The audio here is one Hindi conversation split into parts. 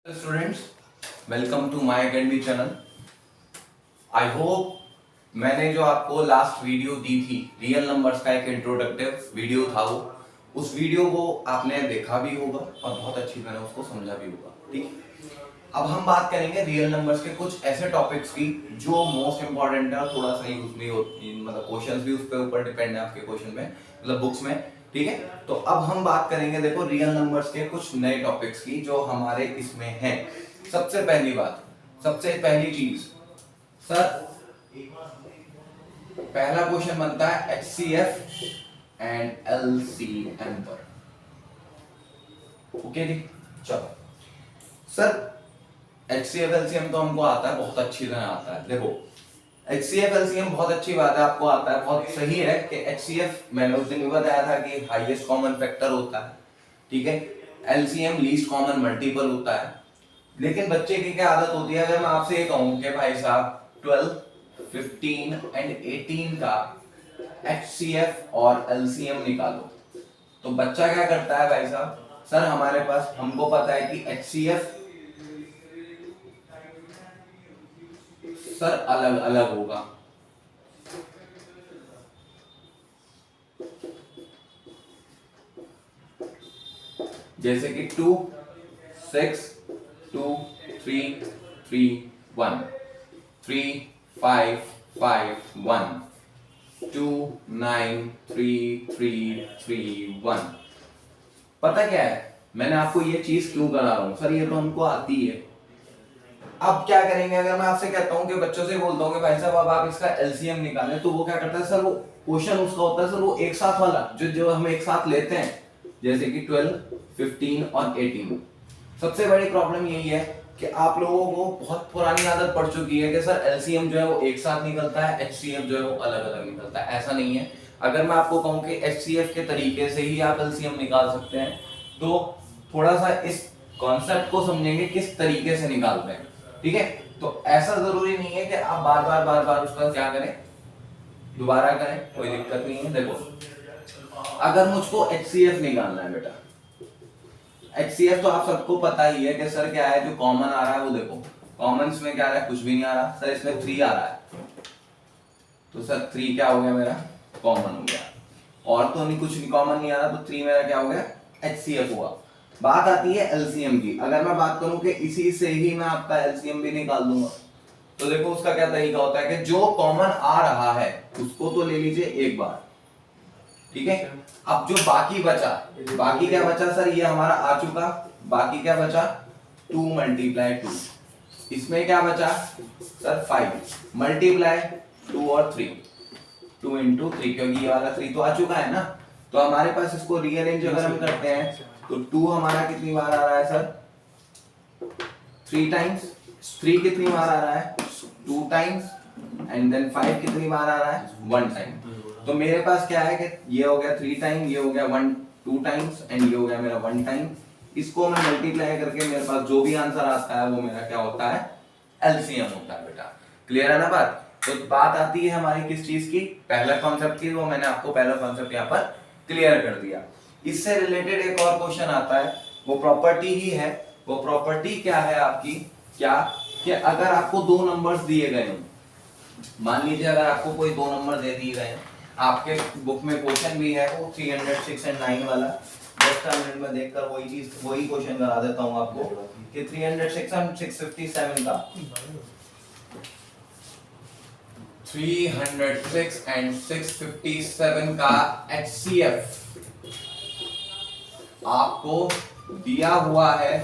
Students, welcome to my academy channel. I hope मैंने जो आपको लास्ट वीडियो दी थी, रियल नंबर्स का एक इंट्रोडक्टिव वीडियो था, वो उस वीडियो को आपने देखा भी होगा और बहुत अच्छी तरह उसको समझा भी होगा। ठीक है, अब हम बात करेंगे रियल नंबर्स के कुछ ऐसे टॉपिक्स की जो मोस्ट इंपॉर्टेंट है और थोड़ा सा यूज भी मतलब क्वेश्चंस भी उस पे ऊपर डिपेंड है आपके क्वेश्चन में, मतलब बुक्स में। ठीक है, तो अब हम बात करेंगे देखो रियल नंबर्स के कुछ नए टॉपिक्स की जो हमारे इसमें हैं। सबसे पहली बात, सबसे पहली चीज सर, पहला क्वेश्चन बनता है HCF एंड LCM पर। ओके जी, चलो सर, HCF LCM तो हमको आता है, बहुत अच्छी तरह आता है। देखो HCF LCM बहुत अच्छी बात है, आपको आता है, बहुत सही है कि HCF मैंने उस दिन भी बताया था कि हाईएस्ट कॉमन फैक्टर होता है। ठीक है, LCM लीस्ट कॉमन मल्टीपल होता है। लेकिन बच्चे की क्या आदत होती है, अगर मैं आपसे ये कहूं कि भाई साहब 12, 15 एंड 18 का HCF और LCM निकालो, तो बच्चा क्या करता है भाई साहब, सर हमारे पास, हमको पता है कि HCF सर अलग अलग होगा। जैसे कि 2, 6, 2, 3, 3, 1, 3, 5, 5, 1, 2, 9, 3, 3, 3, 1। पता क्या है, मैंने आपको ये चीज क्यों करा रहा हूं सर, ये तो हमको आती है। अब क्या करेंगे, अगर मैं आपसे कहता हूं कि बच्चों से बोलता हूं कि भाई साहब अब आप इसका LCM निकालें, तो वो क्या करता है सर, वो क्वेश्चन उसका होता है सर वो एक साथ वाला, जो जो हम एक साथ लेते हैं, जैसे कि 12, 15 और 18। सबसे बड़ी प्रॉब्लम यही है कि आप लोगों को बहुत पुरानी आदत पड़ चुकी है कि सर LCM जो है वो एक साथ निकलता है, HCF जो है वो अलग अलग निकलता है। ऐसा नहीं है। अगर मैं आपको कहूं कि HCF के तरीके से ही आप LCM निकाल सकते हैं, तो थोड़ा सा इस कॉन्सेप्ट को समझेंगे किस तरीके से निकालते हैं। ठीक है, तो ऐसा जरूरी नहीं है कि आप बार बार उसका क्या करें, दोबारा करें, कोई दिक्कत नहीं है। देखो अगर मुझको HCF निकालना है बेटा, HCF तो आप सबको पता ही है कि सर क्या है, जो कॉमन आ रहा है वो देखो, कॉमन्स में क्या आ रहा है, कुछ भी नहीं आ रहा सर, इसमें 3 आ रहा है, तो सर 3 क्या हो गया मेरा, कॉमन हो गया। और तो नहीं, कुछ नहीं कॉमन नहीं आ रहा, तो 3 मेरा क्या हो गया, HCF हुआ। बात आती है LCM की। अगर मैं बात करूं कि इसी से ही मैं आपका LCM भी निकाल दूंगा, तो देखो उसका क्या तरीका होता है कि जो कॉमन आ रहा है उसको तो ले लीजिए एक बार। ठीक है, अब जो बाकी बचा, बाकी क्या बचा सर, ये हमारा आ चुका, बाकी क्या बचा, 2 मल्टीप्लाई 2, इसमें क्या बचा सर 5 मल्टीप्लाई 2 और 3, 2 इंटू 3, क्योंकि ये वाला 3 तो आ चुका है ना। तो हमारे पास इसको रीअरेंज अगर हम करते हैं, तो 2 हमारा कितनी बार आ रहा है सर, 3 टाइम्स, 3 कितनी बार आ रहा है, 2 टाइम्स, एंड देन 5 कितनी बार आ रहा है, 1 टाइम। तो मेरे पास क्या है कि ये हो गया 3 टाइम, ये हो गया 1 2 टाइम्स, एंड ये हो गया मेरा 1 टाइम। इसको मैं मल्टीप्लाई करके मेरे पास जो भी आंसर आता है वो मेरा क्या होता है, LCM होता है बेटा। क्लियर है ना बात। तो बात आती है हमारी किस चीज की, पहला कॉन्सेप्ट की, वो मैंने आपको पहला कॉन्सेप्ट यहाँ पर क्लियर कर दिया। इससे रिलेटेड एक और क्वेश्चन आता है, वो प्रॉपर्टी ही है। वो प्रॉपर्टी क्या है आपकी, क्या कि अगर आपको 2 नंबर्स दिए गए हों, मान लीजिए अगर आपको कोई 2 नंबर दे दिए गए, आपके बुक में क्वेश्चन भी है वो 306 एंड 9 वाला, जस्ट मिनट में देखकर वही चीज, वही क्वेश्चन करा देता हूं आपको कि 306 एंड 657 का, 306 एंड 657 का HCF आपको दिया हुआ है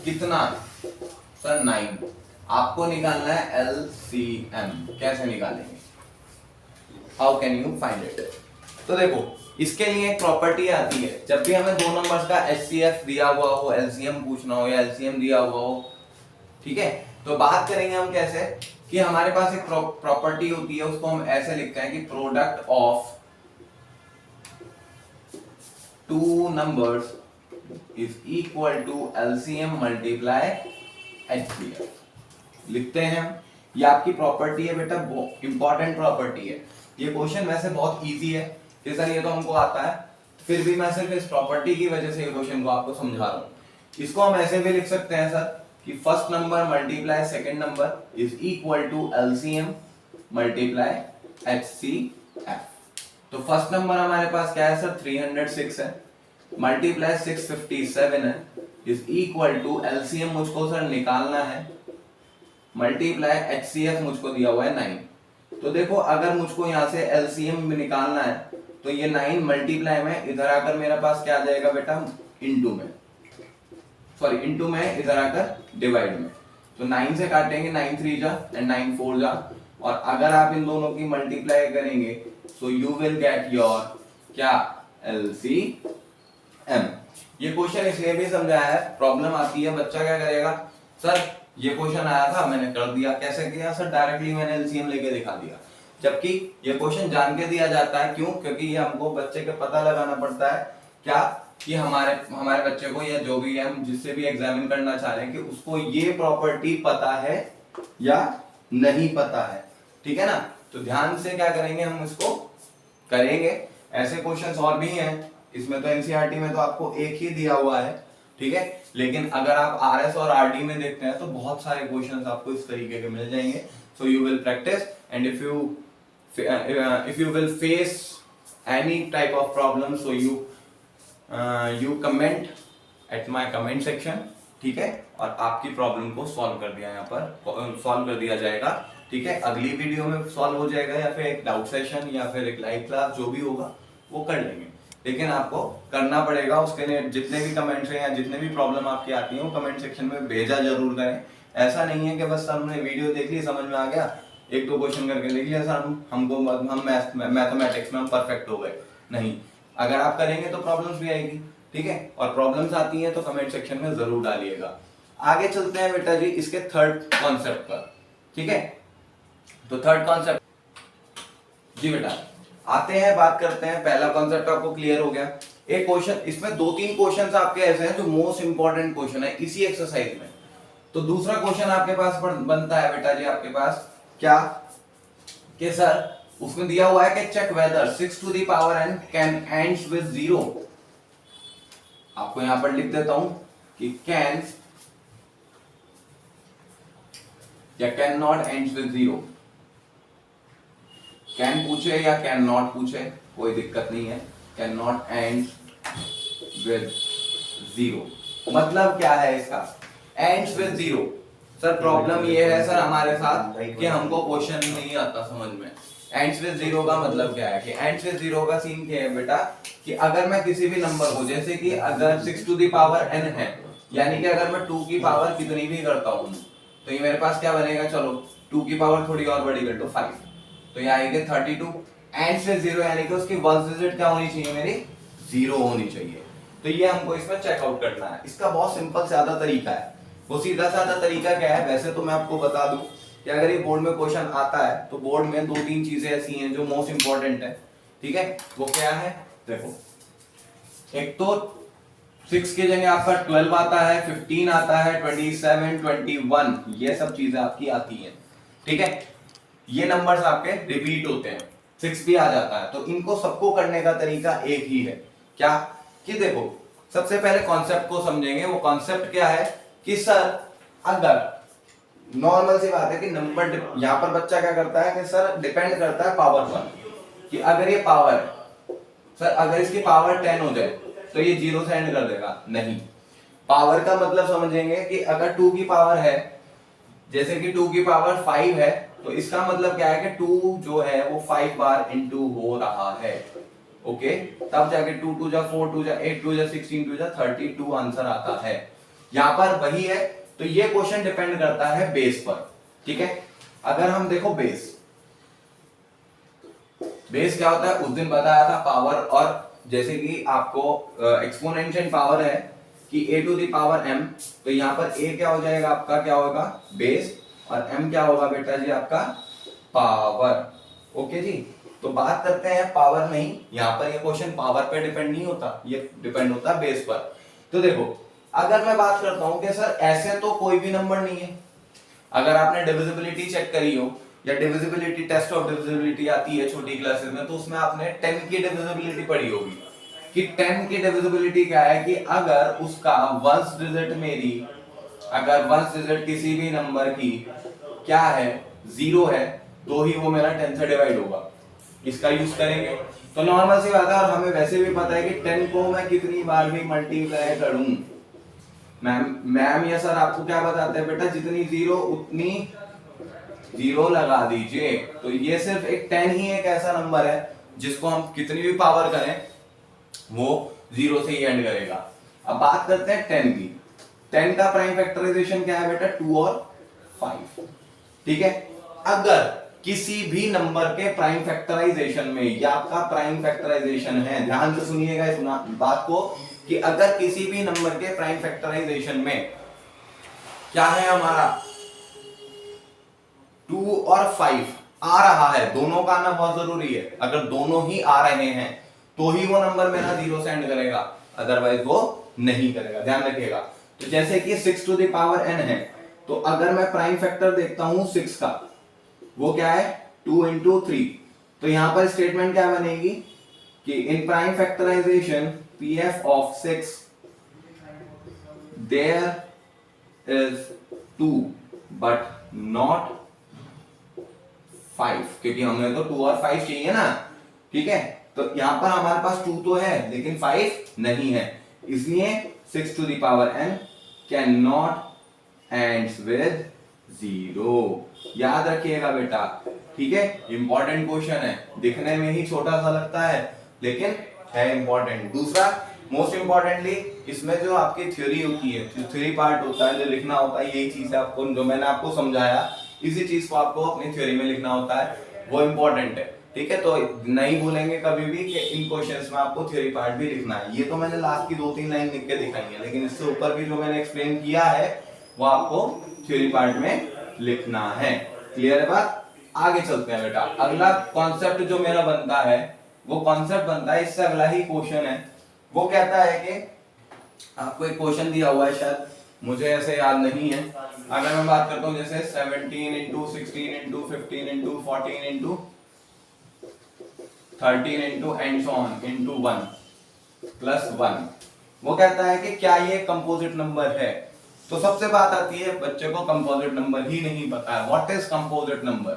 कितना सर, 9। आपको निकालना है LCM। कैसे निकालेंगे, how can you find it. तो देखो इसके लिए एक प्रॉपर्टी आती है, जब भी हमें 2 नंबर्स का HCF दिया हुआ हो, LCM पूछना हो या LCM दिया हुआ हो, ठीक है, तो बात करेंगे हम कैसे, कि हमारे पास एक प्रॉपर्टी होती है, उसको हम ऐसे लिखते हैं कि product of 2 numbers is equal to LCM multiply HCF। लिखते हैं हम, ये आपकी प्रॉपर्टी है बेटा, इंपॉर्टेंट प्रॉपर्टी है। ये क्वेश्चन वैसे बहुत इजी है कि सर ये तो हमको आता है, फिर भी मैं सिर्फ इस प्रॉपर्टी की वजह से ये क्वेश्चन को आपको समझा रहा हूं। इसको हम ऐसे भी लिख सकते हैं सर कि first number multiply second number is equal to LCM multiply HCF. तो फर्स्ट नंबर हमारे पास क्या है सर 306 है, मल्टीप्लाई 657 है, इज इक्वल टू एलसीएम मुझको सर निकालना है, मल्टीप्लाई एचसीएफ मुझको दिया हुआ है 9। तो देखो अगर मुझको यहाँ से एलसीएम निकालना है तो ये 9 मल्टीप्लाई में इधर आकर मेरे पास क्या आ जाएगा बेटा इनटू में, सॉरी इनटू में इधर आकर डिवाइड में। तो 9 से काटेंगे 9 3 जा एंड 9 4 जा, और अगर आप इन दोनों की मल्टीप्लाई करेंगे so you will get your क्या एलसीएम। ये क्वेश्चन इसलिए भी समझाया है, प्रॉब्लम आती है बच्चा क्या करेगा सर ये क्वेश्चन आया था मैंने कर दिया, कैसे किया सर डायरेक्टली मैंने एलसीएम लेके दिखा दिया, जबकि ये क्वेश्चन जान के दिया जाता है। क्यों? क्योंकि ये हमको बच्चे का पता लगाना पड़ता है क्या कि हमारे बच्चे को या जो भी हम जिससे भी एग्जामिन करना चाह रहे हैं कि उसको ये प्रॉपर्टी पता है या नहीं पता है, ठीक है ना। तो ध्यान से क्या करेंगे हम इसको करेंगे। ऐसे क्वेश्चंस और भी हैं, इसमें तो एनसीईआरटी में तो आपको एक ही दिया हुआ है, ठीक है, लेकिन अगर आप आरएस और आरडी में देखते हैं तो बहुत सारे क्वेश्चंस आपको इस तरीके के मिल जाएंगे। So you will practice and if you will face any type of problem so you comment at my comment section, ठीक है, और आपकी प्रॉब्लम को सॉल्व कर दिया यहाँ पर सॉल्व कर दिया जाएगा, ठीक है। अगली वीडियो में सॉल्व हो जाएगा या फिर एक डाउट सेशन या फिर एक लाइव क्लास जो भी होगा वो कर लेंगे, लेकिन आपको करना पड़ेगा। उसके लिए जितने भी कमेंट्स हैं या जितने भी प्रॉब्लम आपकी आती है वो कमेंट सेक्शन में भेजा जरूर करें। ऐसा नहीं है कि बस हमने वीडियो देख ली समझ में आ गया एक दो क्वेश्चन करके देख लिया सर हम मैथमेटिक्स में हम परफेक्ट हो गए, नहीं। अगर आप करेंगे तो प्रॉब्लम्स भी आएगी, ठीक है, और प्रॉब्लम्स आती हैं तो कमेंट सेक्शन में जरूर डालिएगा। आगे चलते हैं बेटा जी इसके थर्ड कॉन्सेप्ट पर, ठीक है। तो थर्ड कॉन्सेप्ट जी बेटा आते हैं, बात करते हैं। पहला कॉन्सेप्ट आपको क्लियर हो गया। एक क्वेश्चन इसमें दो तीन क्वेश्चन आपके ऐसे हैं जो मोस्ट इंपॉर्टेंट क्वेश्चन है इसी एक्सरसाइज में। तो दूसरा क्वेश्चन आपके पास बनता है बेटा जी आपके पास क्या कि सर उसमें दिया हुआ है कि check whether 6 to the power n can ends with 0। आपको यहां पर लिख देता हूं कि कैन या can not ends with 0। Can पूछे या कैन नॉट पूछे कोई दिक्कत नहीं है, कैन नॉट एंड विद 0 मतलब क्या है इसका, एंड्स विद 0। सर प्रॉब्लम ये है सर हमारे साथ कि हमको क्वेश्चन नहीं आता समझ में। एंड्स विद 0 का मतलब क्या है कि एंड्स विद 0 का सीन क्या है बेटा कि अगर मैं किसी भी नंबर को, जैसे कि अगर 6 टू द पावर n है, यानी कि अगर मैं 2 की पावर कितनी भी करता हूं तो ये मेरे पास क्या बनेगा, चलो 2 की पावर थोड़ी और बड़ी कर दो 5, तो ये आएगा 32। एंड्स विद 0 यानी कि उसकी फर्स्ट डिजिट क्या होनी चाहिए मेरी 0 होनी चाहिए। तो ये हमको इसमें चेकआउट करना है। इसका बहुत सिंपल सादा तरीका है। वो सीधा साधा तरीका क्या है, वैसे तो मैं आपको बता दूं कि अगर ये बोर्ड में क्वेश्चन आता है तो बोर्ड में दो तीन चीजें ऐसी हैं जो मोस्ट इंपॉर्टेंट है, ठीक है। वो क्या है देखो, एक तो 6 की जगह आपका 12 आता है, 15 आता है, 27, 21, ये सब चीजें आपकी आती हैं, ठीक है। ये नंबर्स आपके रिपीट होते हैं, 6 भी आ जाता है। तो इनको सबको करने का तरीका एक ही है, क्या कि देखो सबसे पहले कॉन्सेप्ट को समझेंगे। वो कॉन्सेप्ट क्या है कि सर अगर नॉर्मल सी बात है कि नंबर यहां पर बच्चा क्या करता है कि सर डिपेंड करता है पावर पर, कि अगर ये पावर है सर, अगर इसकी पावर 10 हो जाए तो ये 0 से एंड कर देगा, नहीं। पावर का मतलब समझेंगे कि अगर 2 की पावर है, जैसे कि 2 की पावर 5 है, तो इसका मतलब क्या है कि 2 जो है वो 5 बार इनटू हो रहा है, ओके। तब जाके 2 2 जा 4 2 जा 8 2 जा 16 2 जा 32 आंसर आता है। यहां पर वही है। तो ये क्वेश्चन डिपेंड करता है बेस पर, ठीक है। अगर हम देखो बेस क्या होता है उस दिन बताया था पावर, और जैसे कि आपको एक्सपोनेंशियल पावर है कि a to the power m, तो यहां पर a क्या हो जाएगा आपका, क्या होगा बेस, और m क्या होगा बेटा जी आपका पावर, ओके जी। तो बात करते हैं पावर नहीं, यहां पर ये क्वेश्चन पावर पे डिपेंड नहीं होता, ये डिपेंड होता है बेस पर। तो देखो अगर मैं बात करता हूं कि सर ऐसे तो कोई भी नंबर नहीं है, अगर आपने डिविजिबिलिटी चेक करी हो या डिविजिबिलिटी टेस्ट ऑफ डिविजिबिलिटी आती है छोटी क्लासेस में, तो उसमें आपने 10 की डिविजिबिलिटी पढ़ी होगी कि 10 की डिविजिबिलिटी क्या है कि अगर उसका वंस डिजिट मेरी अगर वंस डिजिट किसी भी नंबर की क्या है, 0 है, तो ही वो मेरा 10 से डिवाइड होगा। इसका यूज करेंगे। तो नॉर्मल सी बात है, और हमें वैसे भी पता है कि 10 को मैं कितनी बार भी मल्टीप्लाई करूं। मैम या सर आपको क्या बताते हैं बेटा, जितनी 0 उतनी 0 लगा दीजिए। तो ये सिर्फ एक 10 ही एक ऐसा नंबर है जिसको हम कितनी भी पावर करें वो 0 से ही एंड करेगा। अब बात करते हैं 10 की। 10 का प्राइम फैक्टराइजेशन क्या है बेटा, 2 और 5। ठीक है, अगर किसी भी नंबर के प्राइम फैक्टराइजेशन में, या आपका प्राइम फैक्टराइजेशन है, ध्यान से सुनिएगा इस बात को, कि अगर किसी भी नंबर के प्राइम फैक्टराइजेशन में क्या है हमारा 2 और 5 आ रहा है, दोनों का आना बहुत जरूरी है। अगर दोनों ही आ रहे हैं तो ही वो नंबर मेरा 0 से एंड करेगा, अदरवाइज वो नहीं करेगा, ध्यान रखिएगा। तो जैसे कि 6 टू द पावर n है, तो अगर मैं प्राइम फैक्टर देखता हूं 6 का, वो क्या है 2 इंटू 3। तो यहां पर स्टेटमेंट क्या बनेगी कि in prime factorization pf of 6 there is 2 but not 5, क्योंकि हमें तो 2 और 5 चाहिए ना। ठीक है, तो यहां पर हमारे पास 2 तो है लेकिन 5 नहीं है, इसलिए 6 to the power n can not ends with 0। याद रखिएगा बेटा, ठीक है, इंपॉर्टेंट क्वेश्चन है, दिखने में ही छोटा सा लगता है लेकिन है इंपॉर्टेंट। दूसरा मोस्ट इंपॉर्टेंटली, इसमें जो आपकी थ्योरी होती है, जो थ्योरी पार्ट होता है, जो लिखना होता है, यही चीज है आपको, जो मैंने आपको समझाया, इसी चीज को आपको अपनी थ्योरी में लिखना होता है, वो इंपॉर्टेंट है। ठीक है, तो नहीं भूलेंगे कभी भी कि इन क्वेश्चंस में आपको थ्योरी पार्ट भी लिखना है। ये तो मैंने लास्ट की 2-3 लाइन लिख के दिखाई है, लेकिन इससे ऊपर भी जो मैंने एक्सप्लेन किया है वो आपको थ्योरी पार्ट में लिखना है। क्लियर है बात? आगे चलते हैं बेटा। अगला कॉन्सेप्ट जो मेरा बनता है, वो कॉन्सेप्ट बनता है, इससे अगला ही क्वेश्चन है। वो कहता है कि आपको एक क्वेश्चन दिया हुआ है, शायद मुझे ऐसे याद नहीं है। अगर मैं बात करता हूं जैसे 17 into 16 into 15 into 14 into 13 into and so on into 1 plus 1, वो कहता है कि क्या ये कंपोजिट नंबर है। तो सबसे बात आती है, बच्चे को कंपोजिट नंबर ही नहीं पता है। What is composite number?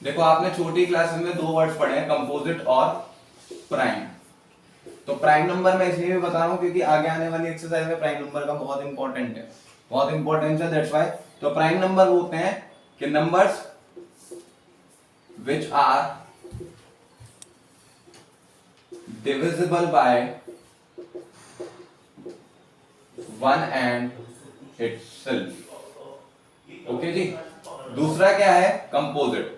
देखो, आपने छोटी क्लासेस में 2 वर्ड्स पढ़े हैं, कंपोजिट और प्राइम। तो प्राइम नंबर मैं इसलिए भी बता रहा हूं क्योंकि आगे आने वाली एक्सरसाइज में प्राइम नंबर का बहुत इंपॉर्टेंट है, बहुत इंपॉर्टेंट है, दैट्स व्हाई। तो प्राइम नंबर होते हैं कि numbers which are divisible by 1 and itself. Okay जी। दूसरा क्या है कंपोजिट,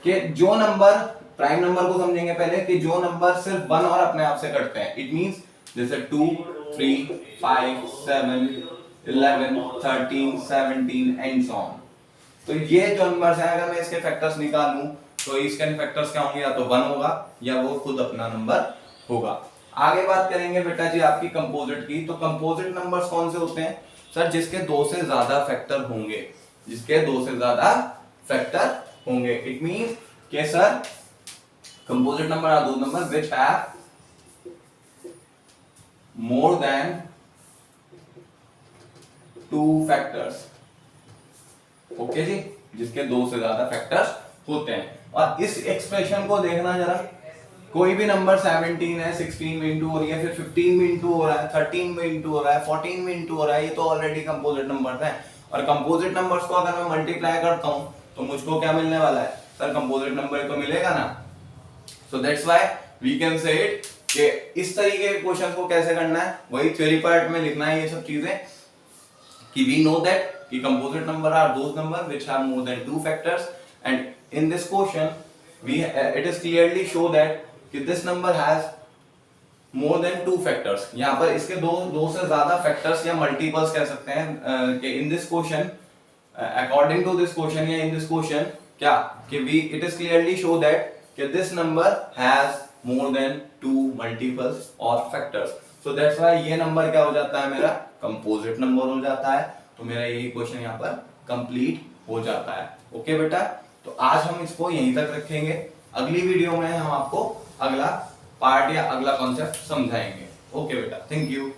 कि जो नंबर, प्राइम नंबर को समझेंगे पहले, कि जो नंबर सिर्फ 1 और अपने आप से कटते हैं। इट मींस जैसे 2, 3, 5, 7, 11, 13, 17 एंड सो ऑन। तो ये जो नंबर्स हैं, अगर मैं इसके फैक्टर्स निकालूं तो इसके फैक्टर्स क्या होंगे, या तो 1 होगा या वो खुद अपना नंबर होगा। आगे बात करेंगे बेटा जी आपकी कंपोजिट की। तो कंपोजिट नंबर्स कौन से होते हैं सर? जिसके 2 से ज्यादा फैक्टर होंगे, जिसके 2 से ज्यादा फैक्टर होंगे। इट मींस कि sir composite number are those number which have more than 2 factors. Okay जी, जिसके 2 से ज्यादा फैक्टर्स होते हैं। और इस एक्सप्रेशन को देखना जरा, कोई भी नंबर 17 है, 16 में इंटू हो रही है, फिर 15 में इंटू हो रहा है, 13 में इंटू हो रहा है, 14 में इंटू हो रहा है, ये तो ऑलरेडी कंपोजिट नंबर्स हैं। और कंपोजिट नंबर्स को अगर मैं मल्टीप्लाई करता हूं तो मुझको क्या मिलने वाला है सर? कंपोजिट नंबर तो मिलेगा ना। So that's why we can say it कि इस तरीके के क्वेश्चन को कैसे करना है, वही थ्योरी पार्ट में लिखना है ये सब चीजें, कि वी नो दैट कि composite number are those number which have more than 2 factors, and in this question we it is clearly show that कि this number has more than 2 factors. यहां पर इसके दो से ज्यादा फैक्टर्स या मल्टीपल्स कह सकते हैं कि in this question, according to this question या इन दिस क्वेश्चन, क्या कि we it is clearly show that कि this number has more than 2 multiples और फैक्टर्स। सो दैट्स व्हाई ये नंबर क्या हो जाता है, मेरा कंपोजिट नंबर हो जाता है। तो मेरा यही क्वेश्चन यहाँ पर कंप्लीट हो जाता है। ओके बेटा, तो आज हम इसको यहीं तक रखेंगे। अगली वीडियो में हम आपको अगला पार्ट या अगला कॉन्सेप्ट समझाएंगे। ओके बेटा, थैंक यू।